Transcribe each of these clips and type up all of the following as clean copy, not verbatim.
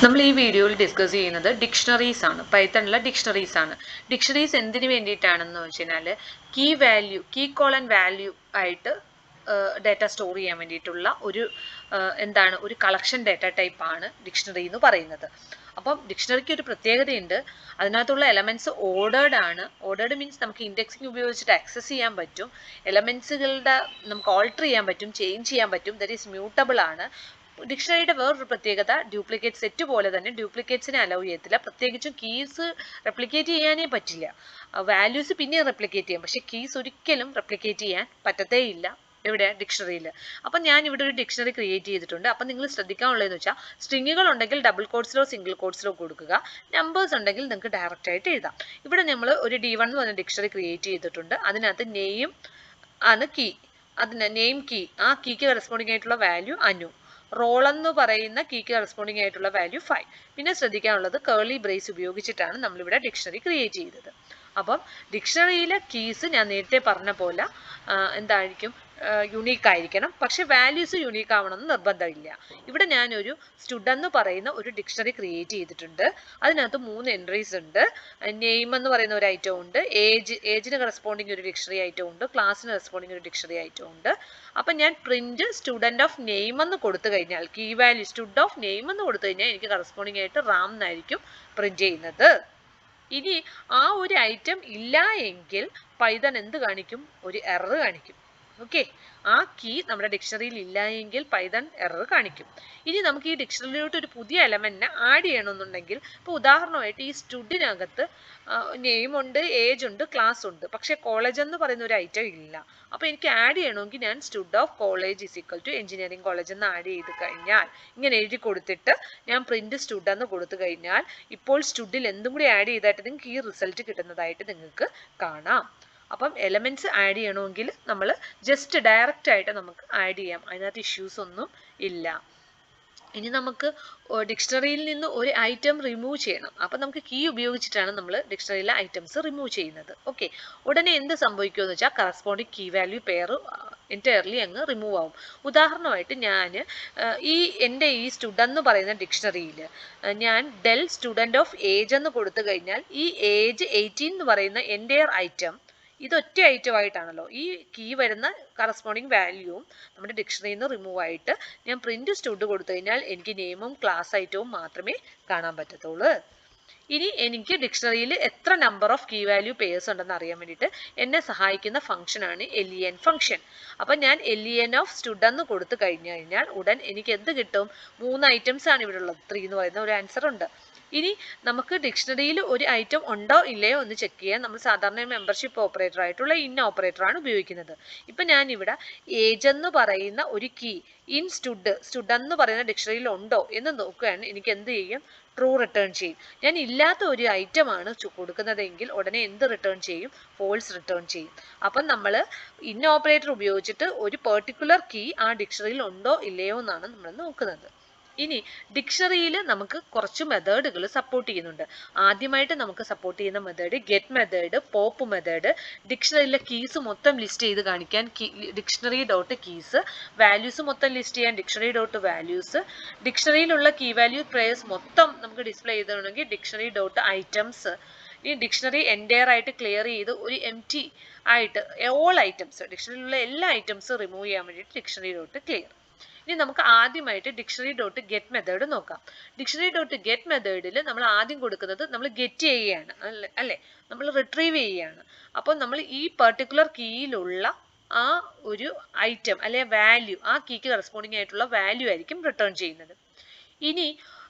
നമ്മൾ ഈ വീഡിയോയിൽ ഡിസ്കസ് ചെയ്യുന്നത് ഡിക്ഷണറീസ് ആണ്. പൈത്തണിലെ ഡിക്ഷണറീസ് ആണ്. ഡിക്ഷണറീസ് എന്തിനു വേണ്ടിയിട്ടാണെന്ന് വെച്ചാൽ കീ കോളൻ വാല്യൂ ആയിട്ട് ഡാറ്റ സ്റ്റോർ ചെയ്യാൻ വേണ്ടിയിട്ടുള്ള ഒരു കളക്ഷൻ ഡാറ്റ ടൈപ്പ് ആണ് ഡിക്ഷണറി എന്ന് പറയുന്നത്. അപ്പം ഡിക്ഷണറിക്ക് ഒരു പ്രത്യേകതയുണ്ട്. അതിനകത്തുള്ള എലമെന്റ്സ് ഓർഡേർഡ് ആണ്. ഓർഡേർഡ് മീൻസ് നമുക്ക് ഇൻഡെക്സിങ് ഉപയോഗിച്ചിട്ട് ആക്സസ് ചെയ്യാൻ പറ്റും. എലമെന്റ്സുകളുടെ നമുക്ക് ഓൾട്ടർ ചെയ്യാൻ പറ്റും, ചേഞ്ച് ചെയ്യാൻ പറ്റും. ദാറ്റ് ഈസ് മ്യൂട്ടബിൾ ആണ്. ഡിക്ഷണറിയുടെ വേറൊരു പ്രത്യേകത ഡ്യൂപ്ലിക്കേറ്റ് സെറ്റ് പോലെ തന്നെ ഡ്യൂപ്ലിക്കേറ്റ്സിനെ അലൗ ചെയ്യത്തില്ല. പ്രത്യേകിച്ചും കീസ് റെപ്ലിക്കേറ്റ് ചെയ്യാനേ പറ്റില്ല. വാല്യൂസ് പിന്നെയും റെപ്ലിക്കേറ്റ് ചെയ്യാം, പക്ഷെ കീസ് ഒരിക്കലും റെപ്ലിക്കേറ്റ് ചെയ്യാൻ പറ്റത്തേ ഇല്ല. എവിടെ? ഡിക്ഷണറിയിൽ. അപ്പം ഞാൻ ഇവിടെ ഒരു ഡിക്ഷണറി ക്രിയേറ്റ് ചെയ്തിട്ടുണ്ട്. അപ്പം നിങ്ങൾ ശ്രദ്ധിക്കാനുള്ളതെന്ന് വെച്ചാൽ സ്ട്രിങ്ങുകൾ ഉണ്ടെങ്കിൽ ഡബിൾ കോഡ്സിലോ സിംഗിൾ കോഡ്സിലോ കൊടുക്കുക. നമ്പേഴ്സ് ഉണ്ടെങ്കിൽ നിങ്ങൾക്ക് ഡയറക്റ്റ് ആയിട്ട് എഴുതാം. ഇവിടെ നമ്മൾ ഒരു D1 എന്ന് പറഞ്ഞ ഡിക്ഷണറി ക്രിയേറ്റ് ചെയ്തിട്ടുണ്ട്. അതിനകത്ത് നെയിം ആണ് കീ. അതിന് നെയിം കീ, ആ കീക്ക് കറസ്പോണ്ടിങ് ആയിട്ടുള്ള വാല്യൂ അനു. റോൾ എന്ന് പറയുന്ന കീക്ക് കറസ്പോണ്ടിങ് ആയിട്ടുള്ള വാല്യൂ 5. പിന്നെ ശ്രദ്ധിക്കാനുള്ളത് കേർലി ബ്രേസ് ഉപയോഗിച്ചിട്ടാണ് നമ്മളിവിടെ ഡിക്ഷണറി ക്രിയേറ്റ് ചെയ്തത്. അപ്പം ഡിക്ഷണറിയിലെ കീസ് ഞാൻ നേരത്തെ പറഞ്ഞ പോലെ എന്തായിരിക്കും? യുണീക്ക് ആയിരിക്കണം. പക്ഷെ വാല്യൂസ് യുണീക്ക് ആവണമെന്ന് നിർബന്ധമില്ല. ഇവിടെ ഞാനൊരു സ്റ്റുഡ് എന്ന് പറയുന്ന ഒരു ഡിക്ഷണറി ക്രിയേറ്റ് ചെയ്തിട്ടുണ്ട്. അതിനകത്ത് 3 എൻട്രീസ് ഉണ്ട്. നെയിം എന്ന് പറയുന്ന ഒരു ഐറ്റം ഉണ്ട്, ഏജിന് കറസ്പോണ്ടിങ് ഒരു ഡിക്ഷണറി ഐറ്റം ഉണ്ട്, ക്ലാസ്സിന് കറസ്പോണ്ടിങ് ഒരു ഡിക്ഷണറി ഐറ്റം ഉണ്ട്. അപ്പം ഞാൻ പ്രിന്റ് സ്റ്റുഡന്റ് ഓഫ് നെയിം എന്ന് കൊടുത്തു കഴിഞ്ഞാൽ, key value stud of name എന്ന് കൊടുത്തു കഴിഞ്ഞാൽ എനിക്ക് കറസ്പോണ്ടിങ് ആയിട്ട് റാം എന്നായിരിക്കും പ്രിന്റ് ചെയ്യുന്നത്. ഇനി ആ ഒരു ഐറ്റം ഇല്ല എങ്കിൽ പൈതൺ എന്ത് കാണിക്കും? ഒരു എറർ കാണിക്കും. ഓക്കെ, ആ കീ നമ്മുടെ ഡിക്ഷണറിയിൽ ഇല്ല എങ്കിൽ പൈതൺ എറർ കാണിക്കും. ഇനി നമുക്ക് ഈ ഡിക്ഷണറിയിലോട്ട് ഒരു പുതിയ എലമെന്റിനെ ആഡ് ചെയ്യണമെന്നുണ്ടെങ്കിൽ, ഇപ്പോൾ ഉദാഹരണമായിട്ട് ഈ സ്റ്റുഡിനകത്ത് നെയിം ഉണ്ട്, ഏജ് ഉണ്ട്, ക്ലാസ് ഉണ്ട്, പക്ഷെ കോളേജ് എന്ന് പറയുന്ന ഒരു ഐറ്റം ഇല്ല. അപ്പോൾ എനിക്ക് ആഡ് ചെയ്യണമെങ്കിൽ ഞാൻ stud of college is equal to engineering college എന്ന് ആഡ് ചെയ്ത് കഴിഞ്ഞാൽ, ഇങ്ങനെ എഴുതി കൊടുത്തിട്ട് ഞാൻ പ്രിന്റ് സ്റ്റുഡ് എന്ന് കൊടുത്തു കഴിഞ്ഞാൽ ഇപ്പോൾ സ്റ്റുഡിൽ എന്തും കൂടി ആഡ് ചെയ്തായിട്ട് നിങ്ങൾക്ക് ഈ റിസൾട്ട് കിട്ടുന്നതായിട്ട് നിങ്ങൾക്ക് കാണാം. അപ്പം എലമെന്റ്സ് ആഡ് ചെയ്യണമെങ്കിൽ നമ്മൾ ജസ്റ്റ് ഡയറക്റ്റ് ആയിട്ട് നമുക്ക് ആഡ് ചെയ്യാം. അതിനകത്ത് ഇഷ്യൂസ് ഒന്നും ഇല്ല. ഇനി നമുക്ക് ഡിക്ഷണറിയിൽ നിന്ന് ഒരു ഐറ്റം റിമൂവ് ചെയ്യണം. അപ്പം നമുക്ക് കീ ഉപയോഗിച്ചിട്ടാണ് നമ്മൾ ഡിക്ഷണറിയിലെ ഐറ്റംസ് റിമൂവ് ചെയ്യുന്നത്. ഓക്കെ, ഉടനെ എന്ത് സംഭവിക്കുമെന്ന് വെച്ചാൽ corresponding key value pair entirely അങ്ങ് റിമൂവ് ആവും. ഉദാഹരണമായിട്ട് ഞാൻ എൻ്റെ ഈ സ്റ്റുഡൻ്റ് എന്ന് പറയുന്ന ഡിക്ഷണറിയിൽ ഞാൻ ഡെൽ സ്റ്റുഡൻറ് ഓഫ് ഏജ് എന്ന് കൊടുത്തു കഴിഞ്ഞാൽ ഈ ഏജ് 18 എന്ന് പറയുന്ന എൻറ്റയർ ഐറ്റം, ഇതൊറ്റ ഐറ്റം ആയിട്ടാണല്ലോ, ഈ കീ വരുന്ന കറസ്പോണ്ടിങ് വാല്യൂവും നമ്മുടെ ഡിക്ഷണറിയിൽ നിന്ന് റിമൂവ് ആയിട്ട് ഞാൻ പ്രിന്റ് സ്റ്റുഡ് കൊടുത്തു കഴിഞ്ഞാൽ എനിക്ക് നെയിമും ക്ലാസ് ഐറ്റവും മാത്രമേ കാണാൻ പറ്റത്തുള്ളൂ. ഇനി എനിക്ക് ഡിക്ഷണറിയിൽ എത്ര number of key value pairs ഉണ്ടെന്ന് അറിയാൻ വേണ്ടിയിട്ട് എന്നെ സഹായിക്കുന്ന ഫംഗ്ഷനാണ് len ഫംഗ്ഷൻ. അപ്പം ഞാൻ len ഓഫ് സ്റ്റുഡ് എന്ന് കൊടുത്തു കഴിഞ്ഞാൽ ഉടൻ എനിക്ക് എന്ത് കിട്ടും? 3 ഐറ്റംസ് ആണ് ഇവിടെ ഉള്ളത്. 3 എന്ന് പറയുന്ന ഒരു ആൻസർ ഉണ്ട്. ഇനി നമുക്ക് ഡിക്ഷണറിയിൽ ഒരു ഐറ്റം ഉണ്ടോ ഇല്ലയോ എന്ന് ചെക്ക് ചെയ്യാൻ നമ്മൾ സാധാരണ മെമ്പർഷിപ്പ് ഓപ്പറേറ്റർ ആയിട്ടുള്ള ഇൻ ഓപ്പറേറ്റർ ആണ് ഉപയോഗിക്കുന്നത്. ഇപ്പം ഞാൻ ഇവിടെ ഏജ് എന്ന് പറയുന്ന ഒരു കീ ഇൻ സ്റ്റുഡ് എന്ന് പറയുന്ന ഡിക്ഷണറിയിൽ ഉണ്ടോ എന്ന് നോക്കുകയാണ്. എനിക്ക് എന്ത് ചെയ്യും? ട്രൂ റിട്ടേൺ ചെയ്യും. ഞാൻ ഇല്ലാത്ത ഒരു ഐറ്റം ആണ് കൊടുക്കുന്നതെങ്കിൽ ഉടനെ എന്ത് റിട്ടേൺ ചെയ്യും? ഫോൾസ് റിട്ടേൺ ചെയ്യും. അപ്പം നമ്മൾ ഇൻ ഓപ്പറേറ്റർ ഉപയോഗിച്ചിട്ട് ഒരു പെർട്ടിക്കുലർ കീ ആ ഡിക്ഷണറിയിൽ ഉണ്ടോ ഇല്ലയോ എന്നാണ് നമ്മൾ നോക്കുന്നത്. ഇനി ഡിക്ഷണറിയിൽ നമുക്ക് കുറച്ച് മെത്തേഡുകൾ സപ്പോർട്ട് ചെയ്യുന്നുണ്ട്. ആദ്യമായിട്ട് നമുക്ക് സപ്പോർട്ട് ചെയ്യുന്ന method get method, pop method. ഡിക്ഷണറിയിലെ കീസ് മൊത്തം ലിസ്റ്റ് ചെയ്ത് കാണിക്കാൻ ഡിക്ഷണറി ഡോട്ട് കീസ്, വാല്യൂസ് മൊത്തം ലിസ്റ്റ് ചെയ്യാൻ ഡിക്ഷണറി ഡോട്ട് വാല്യൂസ്, ഡിക്ഷണറിയിലുള്ള കീ വാല്യൂ പെയർസ് മൊത്തം നമുക്ക് ഡിസ്പ്ലേ ചെയ്തിട്ടുണ്ടെങ്കിൽ ഡിക്ഷണറി ഡോട്ട് ഐറ്റംസ്. ഈ ഡിക്ഷണറി എൻറ്റയർ ആയിട്ട് ക്ലിയർ ചെയ്ത് ഒരു എംപ്റ്റി ആയിട്ട് ഓൾ ഐറ്റംസ്, ഡിക്ഷണറിയിലുള്ള എല്ലാ ഐറ്റംസും റിമൂവ് ചെയ്യാൻ വേണ്ടിയിട്ട് ഡിക്ഷണറി ഡോട്ട് ക്ലിയർ. ഇനി നമുക്ക് ആദ്യമായിട്ട് ഡിക്ഷണറി ഡോട്ട് ഗെറ്റ് മെത്തേഡ് നോക്കാം. ഡിക്ഷണറി ഡോട്ട് ഗെറ്റ് മെത്തേഡിൽ നമ്മൾ ആദ്യം കൊടുക്കുന്നത് നമ്മൾ ഗെറ്റ് ചെയ്യുകയാണ് അല്ലേ, നമ്മൾ റിട്രീവ് ചെയ്യുകയാണ്. അപ്പോൾ നമ്മൾ ഈ പെർട്ടിക്കുലർ കീയിലുള്ള ആ ഒരു ഐറ്റം അല്ലെ വാല്യൂ, ആ കീക്ക് കറസ്പോണ്ടിങ് ആയിട്ടുള്ള വാല്യൂ ആയിരിക്കും റിട്ടേൺ ചെയ്യുന്നത്. ഇനി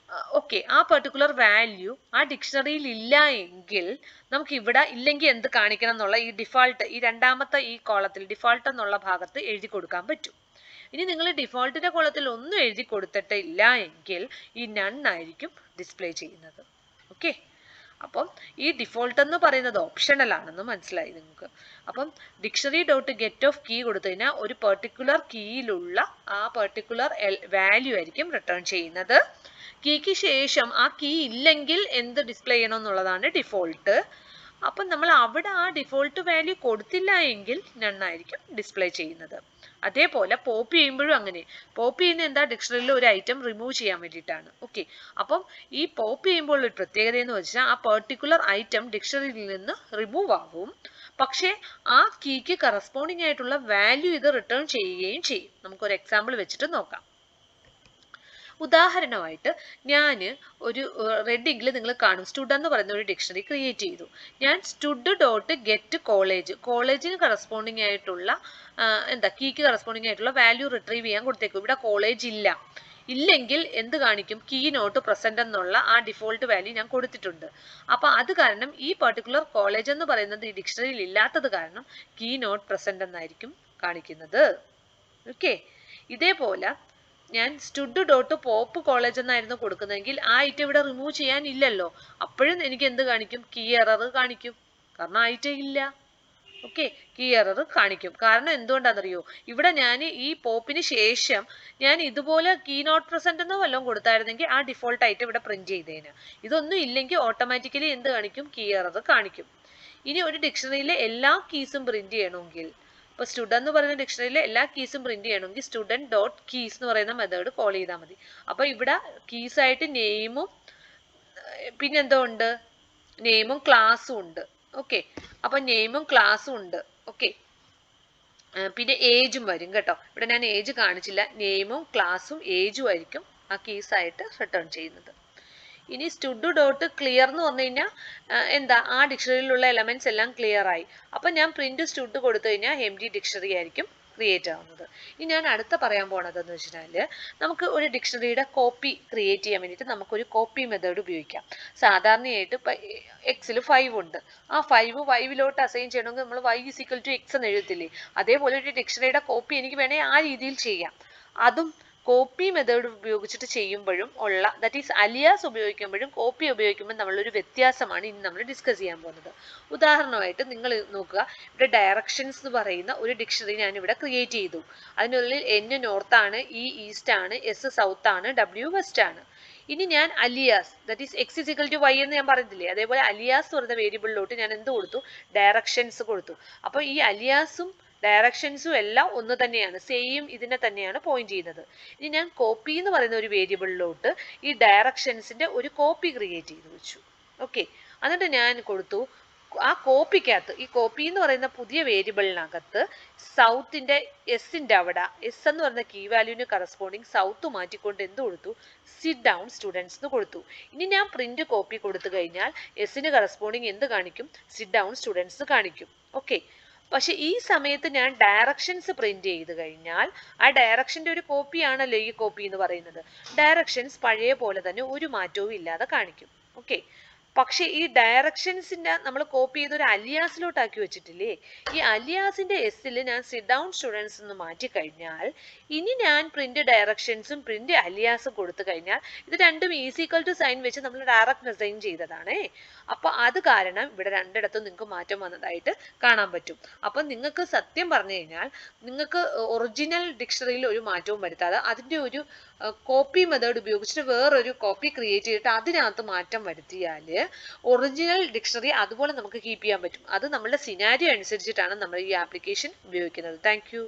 ഓക്കെ, ആ പെർട്ടിക്കുലർ വാല്യൂ ആ ഡിക്ഷണറിയിൽ ഇല്ല എങ്കിൽ നമുക്ക് ഇവിടെ ഇല്ലെങ്കിൽ എന്ത് കാണിക്കണം എന്നുള്ള ഈ ഡിഫാൾട്ട്, ഈ രണ്ടാമത്തെ ഈ കോളത്തിൽ ഡിഫാൾട്ട് എന്നുള്ള ഭാഗത്ത് എഴുതി കൊടുക്കാൻ പറ്റും. ഇനി നിങ്ങൾ ഡിഫോൾട്ടിന്റെ കോളത്തിൽ ഒന്നും എഴുതി കൊടുത്തിട്ടില്ല എങ്കിൽ ഈ നൺ ആയിരിക്കും ഡിസ്പ്ലേ ചെയ്യുന്നത്. ഓക്കെ, അപ്പം ഈ ഡിഫോൾട്ട് എന്ന് പറയുന്നത് ഓപ്ഷണൽ ആണെന്ന് മനസ്സിലായി നിങ്ങൾക്ക്. അപ്പം dictionary dot get of key കൊടുത്തു കഴിഞ്ഞാൽ ഒരു പെർട്ടിക്കുലർ കീയിലുള്ള ആ പെർട്ടിക്കുലർ വാല്യൂ ആയിരിക്കും റിട്ടേൺ ചെയ്യുന്നത്. കീക്ക് ശേഷം ആ കീ ഇല്ലെങ്കിൽ എന്ത് ഡിസ്പ്ലേ ചെയ്യണം എന്നുള്ളതാണ് ഡിഫോൾട്ട്. അപ്പം നമ്മൾ അവിടെ ആ ഡിഫോൾട്ട് വാല്യൂ കൊടുത്തില്ല എങ്കിൽ നൺ ആയിരിക്കും ഡിസ്പ്ലേ ചെയ്യുന്നത്. അതേപോലെ പോപ്പ് ചെയ്യുമ്പോഴും അങ്ങനെ. പോപ്പ് ചെയ്യുന്ന എന്താ, ഡിക്ഷണറിയിൽ ഒരു ഐറ്റം റിമൂവ് ചെയ്യാൻ വേണ്ടിയിട്ടാണ്. ഓക്കെ, അപ്പം ഈ പോപ്പ് ചെയ്യുമ്പോൾ ഒരു പ്രത്യേകത എന്ന് വെച്ചാൽ ആ പെർട്ടിക്കുലർ ഐറ്റം ഡിക്ഷണറിയിൽ നിന്ന് റിമൂവ് ആകും, പക്ഷേ ആ കീക്ക് കറസ്പോണ്ടിങ് ആയിട്ടുള്ള വാല്യൂ ഇത് റിട്ടേൺ ചെയ്യുകയും ചെയ്യും. നമുക്കൊരു എക്സാമ്പിൾ വെച്ചിട്ട് നോക്കാം. ഉദാഹരണമായിട്ട് ഞാൻ ഒരു റെഡിങ്ങിൽ നിങ്ങൾ കാണും സ്റ്റുഡ് എന്ന് പറയുന്ന ഒരു ഡിക്ഷണറി ക്രിയേറ്റ് ചെയ്തു. ഞാൻ സ്റ്റുഡ് ഡോട്ട് ഗെറ്റ് കോളേജ്, കോളേജിന് കറസ്പോണ്ടിങ് ആയിട്ടുള്ള കീക്ക് കറസ്പോണ്ടിങ് ആയിട്ടുള്ള വാല്യൂ റിട്രീവ് ചെയ്യാൻ കൊടുത്തേക്കും. ഇവിടെ കോളേജ് ഇല്ലെങ്കിൽ എന്ത് കാണിക്കും, കീ നോട്ട് പ്രസന്റ് എന്നുള്ള ആ ഡിഫോൾട്ട് വാല്യൂ ഞാൻ കൊടുത്തിട്ടുണ്ട്. അപ്പൊ അത് കാരണം ഈ പെർട്ടിക്കുലർ കോളേജ് എന്ന് പറയുന്നത് ഈ ഡിക്ഷണറിയിൽ ഇല്ലാത്തത് കാരണം കീ നോട്ട് പ്രസന്റ് എന്നായിരിക്കും കാണിക്കുന്നത്. ഓക്കെ, ഇതേപോലെ ഞാൻ സ്റ്റുഡ് ഡോട്ട് പോപ്പ് കോളേജ് എന്നായിരുന്നു കൊടുക്കുന്നതെങ്കിൽ ആ ഐറ്റം ഇവിടെ റിമൂവ് ചെയ്യാനില്ലല്ലോ. അപ്പോഴും എനിക്ക് എന്ത് കാണിക്കും, കീ എറർ കാണിക്കും, കാരണം ഐറ്റം ഇല്ല. ഓക്കെ, കീ എറർ കാണിക്കും. കാരണം എന്തുകൊണ്ടാണെന്നറിയോ, ഇവിടെ ഞാൻ ഈ പോപ്പിന് ശേഷം ഞാൻ ഇതുപോലെ കീ നോട്ട് പ്രസന്റ് എന്നോ വല്ലതും കൊടുത്തായിരുന്നെങ്കിൽ ആ ഡിഫോൾട്ട് ഐറ്റം ഇവിടെ പ്രിന്റ് ചെയ്തേന്. ഇതൊന്നും ഇല്ലെങ്കിൽ ഓട്ടോമാറ്റിക്കലി എന്ത് കാണിക്കും, കീ എറർ കാണിക്കും. ഇനി ഒരു ഡിക്ഷണറിയിലെ എല്ലാ കീസും പ്രിന്റ് ചെയ്യണമെങ്കിൽ, ഇപ്പൊ സ്റ്റുഡന്റ് എന്ന് പറയുന്ന ഡിക്ഷണറിയിലെ എല്ലാ കീസും പ്രിന്റ് ചെയ്യണമെങ്കിൽ സ്റ്റുഡന്റ് ഡോട്ട് കീസ് എന്ന് പറയുന്ന മെത്തേഡ് കോൾ ചെയ്താൽ മതി. അപ്പൊ ഇവിടെ കീസ് ആയിട്ട് നെയിമും പിന്നെന്തോ ഉണ്ട്, നെയിമും ക്ലാസ്സും ഉണ്ട്. ഓക്കെ, അപ്പൊ നെയിമും ക്ലാസ്സും ഉണ്ട്. ഓക്കെ, പിന്നെ ഏജും വരും കേട്ടോ. ഇവിടെ ഞാൻ ഏജ് കാണിച്ചില്ല, നെയിമും ക്ലാസ്സും ഏജും ആയിരിക്കും ആ കീസ് ആയിട്ട് റിട്ടേൺ ചെയ്യുന്നത്. ഇനി സ്റ്റുഡ് ഡോട്ട് ക്ലിയർ എന്ന് പറഞ്ഞു കഴിഞ്ഞാൽ ആ ഡിക്ഷണറിയിലുള്ള എലമെന്റ്സ് എല്ലാം ക്ലിയർ ആയി. അപ്പൊ ഞാൻ പ്രിന്റ് സ്റ്റുഡ് കൊടുത്തു കഴിഞ്ഞാൽ എംപ്റ്റി ഡിക്ഷണറി ആയിരിക്കും ക്രിയേറ്റ് ആവുന്നത്. ഇനി ഞാൻ അടുത്ത പറയാൻ പോണതെന്ന് വെച്ചാൽ, നമുക്ക് ഒരു ഡിക്ഷണറിയുടെ കോപ്പി ക്രിയേറ്റ് ചെയ്യാൻ വേണ്ടിയിട്ട് നമുക്കൊരു കോപ്പി മെത്തേഡ് ഉപയോഗിക്കാം. സാധാരണയായിട്ട് എക്സിൽ 5 ഉണ്ട്. ആ 5 5ലോട്ട് അസൈൻ ചെയ്യണമെങ്കിൽ നമ്മൾ y = x എന്ന് എഴുതത്തില്ലേ, അതേപോലെ ഒരു ഡിക്ഷണറിയുടെ കോപ്പി എനിക്ക് വേണേൽ ആ രീതിയിൽ ചെയ്യാം. അതും കോപ്പി മെത്തേഡ് ഉപയോഗിച്ചിട്ട് ചെയ്യുമ്പോഴും ഉള്ള, ദാറ്റ് ഈസ് അലിയാസ് ഉപയോഗിക്കുമ്പോഴും കോപ്പി ഉപയോഗിക്കുമ്പോൾ നമ്മളൊരു വ്യത്യാസമാണ് ഇനി നമ്മൾ ഡിസ്കസ് ചെയ്യാൻ പോകുന്നത്. ഉദാഹരണമായിട്ട് നിങ്ങൾ നോക്കുക, ഇവിടെ ഡയറക്ഷൻസ് എന്ന് പറയുന്ന ഒരു ഡിക്ഷണറി ഞാൻ ഇവിടെ ക്രിയേറ്റ് ചെയ്തു. അതിനുള്ളിൽ N നോർത്ത് ആണ്, E ഈസ്റ്റ് ആണ്, S സൗത്ത് ആണ്, W വെസ്റ്റ് ആണ്. ഇനി ഞാൻ alias, that is x = y എന്ന് ഞാൻ പറഞ്ഞില്ലേ, അതേപോലെ അലിയാസ് എന്ന് പറയുന്ന വേരിയബിളിലോട്ട് ഞാൻ എന്ത് കൊടുത്തു, ഡയറക്ഷൻസ് കൊടുത്തു. അപ്പൊ ഈ അലിയാസും ഡയറക്ഷൻസും എല്ലാം ഒന്ന് തന്നെയാണ്, സെയിം ഇതിനെ തന്നെയാണ് പോയിന്റ് ചെയ്യുന്നത്. ഇനി ഞാൻ കോപ്പി എന്ന് പറയുന്ന ഒരു വേരിയബിളിലോട്ട് ഈ ഡയറക്ഷൻസിന്റെ ഒരു കോപ്പി ക്രിയേറ്റ് ചെയ്ത് വെച്ചു. ഓക്കെ, എന്നിട്ട് ഞാൻ കൊടുത്തു ആ കോപ്പിക്കകത്ത്, ഈ കോപ്പി എന്ന് പറയുന്ന പുതിയ വേരിയബിളിനകത്ത് സൗത്തിന്റെ എസിന്റെ അവിടെ എസ് എന്ന് പറയുന്ന കീ വാല്യൂവിന് കറസ്പോണ്ടിങ് സൗത്ത് മാറ്റിക്കൊണ്ട് എന്ത് കൊടുത്തു, സിറ്റ് ഡൗൺ സ്റ്റുഡൻസ് എന്ന് കൊടുത്തു. ഇനി ഞാൻ പ്രിന്റ് കോപ്പി കൊടുത്തു കഴിഞ്ഞാൽ എസിന് കറസ്പോണ്ടിങ് എന്ത് കാണിക്കും, സിറ്റ് ഡൗൺ സ്റ്റുഡൻസ് കാണിക്കും. ഓക്കെ, പക്ഷെ ഈ സമയത്ത് ഞാൻ ഡയറക്ഷൻസ് പ്രിന്റ് ചെയ്ത് കഴിഞ്ഞാൽ ആ ഡയറക്ഷന്റെ ഒരു കോപ്പിയാണല്ലോ ഈ കോപ്പി എന്ന് പറയുന്നത്. ഡയറക്ഷൻസ് പഴയ പോലെ തന്നെ ഒരു മാറ്റവും ഇല്ലാതെ കാണിക്കും. ഓക്കെ, പക്ഷെ ഈ ഡയറക്ഷൻസിന്റെ നമ്മൾ കോപ്പി ചെയ്ത് ഒരു അലിയാസിലോട്ടാക്കി വെച്ചിട്ടില്ലേ, ഈ അലിയാസിന്റെ എസ്സിൽ ഞാൻ സിറ്റ് ഡൗൺ സ്റ്റുഡൻസ് എന്ന് മാറ്റി കഴിഞ്ഞാൽ ഇനി ഞാൻ പ്രിന്റ് ഡയറക്ഷൻസും പ്രിന്റ് അലിയാസും കൊടുത്തു കഴിഞ്ഞാൽ ഇത് രണ്ടും = സൈൻ വെച്ച് നമ്മൾ ഡയറക്റ്റ് അസൈൻ ചെയ്തതാണേ. അപ്പൊ അത് കാരണം ഇവിടെ രണ്ടിടത്തും നിങ്ങൾക്ക് മാറ്റം വന്നതായിട്ട് കാണാൻ പറ്റും. അപ്പൊ നിങ്ങൾക്ക് സത്യം പറഞ്ഞു കഴിഞ്ഞാൽ നിങ്ങൾക്ക് ഒറിജിനൽ ഡിക്ഷണറിയിൽ ഒരു മാറ്റവും വരുത്താതെ അതിന്റെ ഒരു കോപ്പി മെത്തേഡ് ഉപയോഗിച്ചിട്ട് വേറൊരു കോപ്പി ക്രിയേറ്റ് ചെയ്തിട്ട് അതിനകത്ത് മാറ്റം വരുത്തിയാൽ ഒറിജിനൽ ഡിക്ഷണറി അതുപോലെ നമുക്ക് കീപ്പ് ചെയ്യാൻ പറ്റും. അത് നമ്മുടെ സിനാരിയോ അനുസരിച്ചിട്ടാണ് നമ്മൾ ഈ ആപ്ലിക്കേഷൻ ഉപയോഗിക്കുന്നത്. Thank you.